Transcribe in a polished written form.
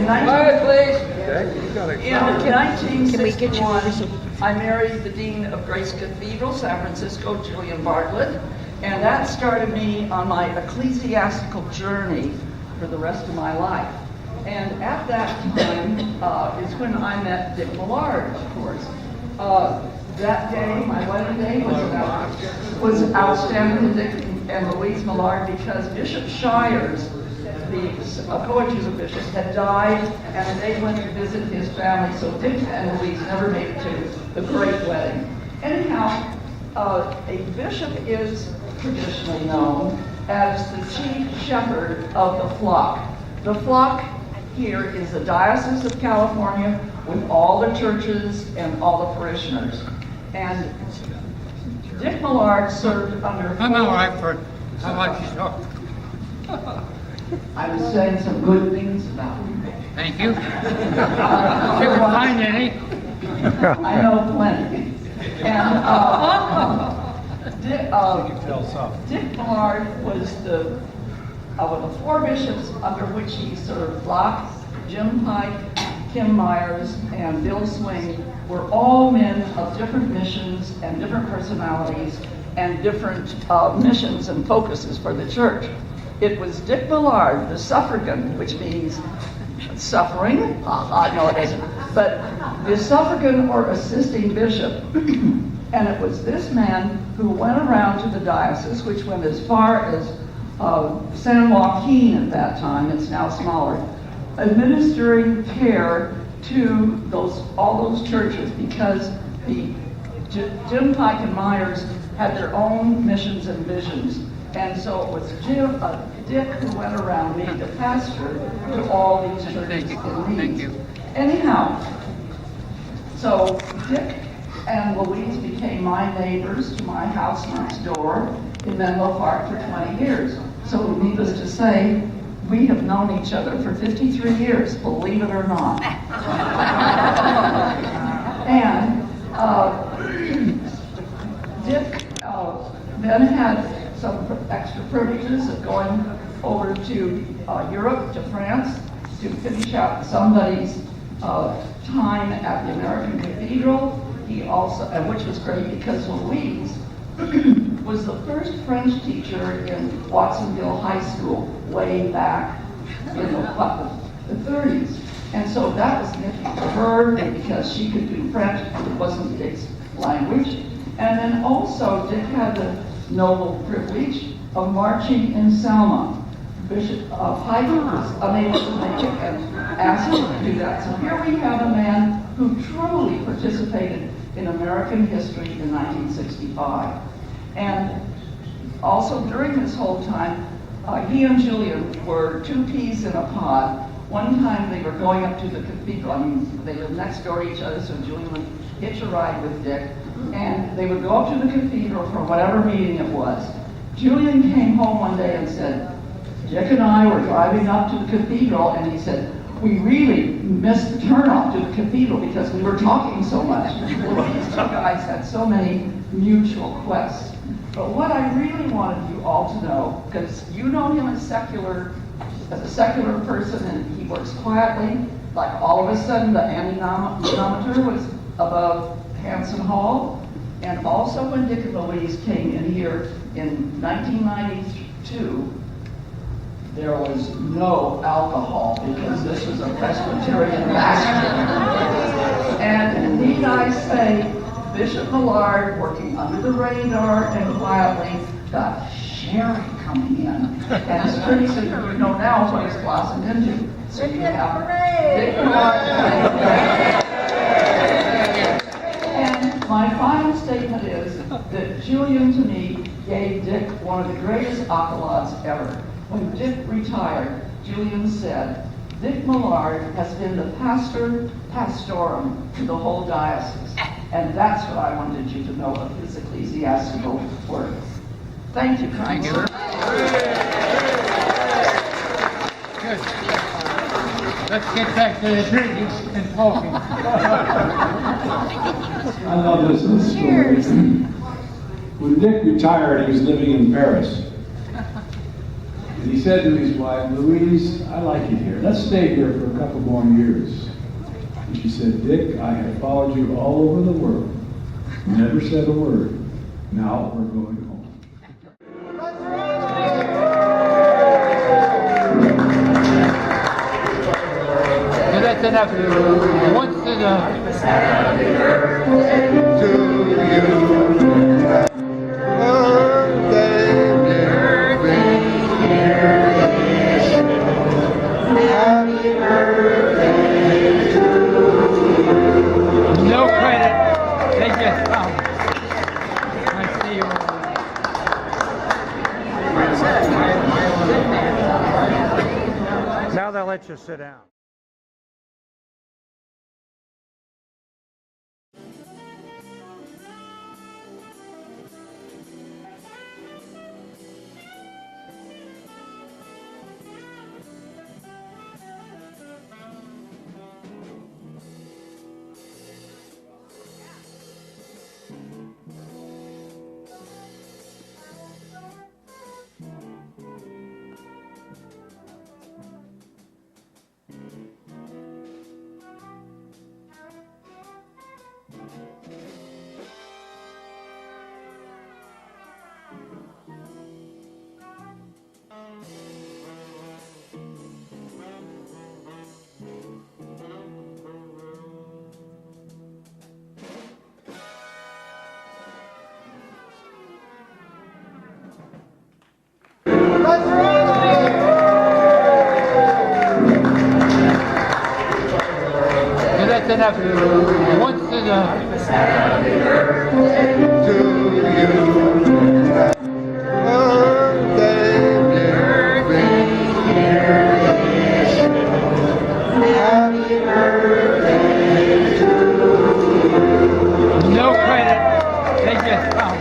1961, I married the Dean of Grace Cathedral, San Francisco, Julian Bartlett, and that started me on my ecclesiastical journey for the rest of my life. And at that time is when I met Dick Millard, of course. That day, my wedding day, was outstanding to Dick and Louise Millard because Bishop Shires, the co-adjutant bishop, had died, and they went to visit his family, so Dick and Louise never made it to the great wedding. Anyhow, a bishop is traditionally known as the chief shepherd of the flock. The flock here is the Diocese of California with all the churches and all the parishioners. And Dick Millard served under... I'm all right for how much you talk. I was saying some good things about him. Thank you. Couldn't find any. I know plenty. And Dick Millard was of the four bishops under which he served. Locke, Jim Pike, Kim Myers, and Bill Swing were all men of different missions and different personalities and different missions and focuses for the church. It was Dick Millard, the suffragan, which means suffering. No, it isn't. But the suffragan or assisting bishop. And it was this man who went around to the diocese, which went as far as San Joaquin at that time, it's now smaller, administering care to all those churches because Jim Pike and Myers had their own missions and visions. And so it was Dick who went around being the pastor to all these churches in need. Thank you. Anyhow, so Dick and Louise became my neighbors to my house next door in Menlo Park for 20 years. So needless to say, we have known each other for 53 years, believe it or not. And Dick then had some extra privileges of going over to Europe, to France, to finish out somebody's time at the American Cathedral. He also, and which was great because Louise was the first French teacher in Watsonville High School way back in the 30s. And so that was significant for her because she could do French, it wasn't Dick's language. And then also Dick had the noble privilege of marching in Selma. Bishop Pike was unable to make it and asked him to do that. So here we have a man who truly participated in American history in 1965. And also during this whole time, he and Julian were two peas in a pod. One time they were going up to the cathedral. I mean, they lived next door to each other, so Julian would hitch a ride with Dick. And they would go up to the cathedral for whatever meeting it was. Julian came home one day and said, Dick and I were driving up to the cathedral, and he said, we really missed the turnoff to the cathedral because we were talking so much. Well, these two guys had so many mutual quests. But what I really wanted you all to know, because you know him as a secular person, and he works quietly, like all of a sudden the anemometer was above Hanson Hall, and also when Dick and Louise came in here in 1992, there was no alcohol because this was a Presbyterian bastion. And need I say, Bishop Millard, working under the radar and quietly, got sherry coming in. And it's pretty soon, you know now what it's blossomed into. So you have Dick Millard. And my final statement is that Julian, to me, gave Dick one of the greatest accolades ever. When Dick retired, Julian said, Dick Millard has been the pastorum to the whole diocese. And that's what I wanted you to know of his ecclesiastical work. Thank you, kind sir. Good. Let's get back to the drinking and talking. I love this story. When Dick retired, he was living in Paris. He said to his wife, Louise, I like it here. Let's stay here for a couple more years. And she said, Dick, I have followed you all over the world. Never said a word. Now we're going home. So that's enough. Once enough. Happy birthday to you. Happy birthday to you. No credit. They just come. I see you. Now they'll let you sit down. So that's enough. Once enough. Happy birthday to you. Happy birthday to you. No credit. They just come.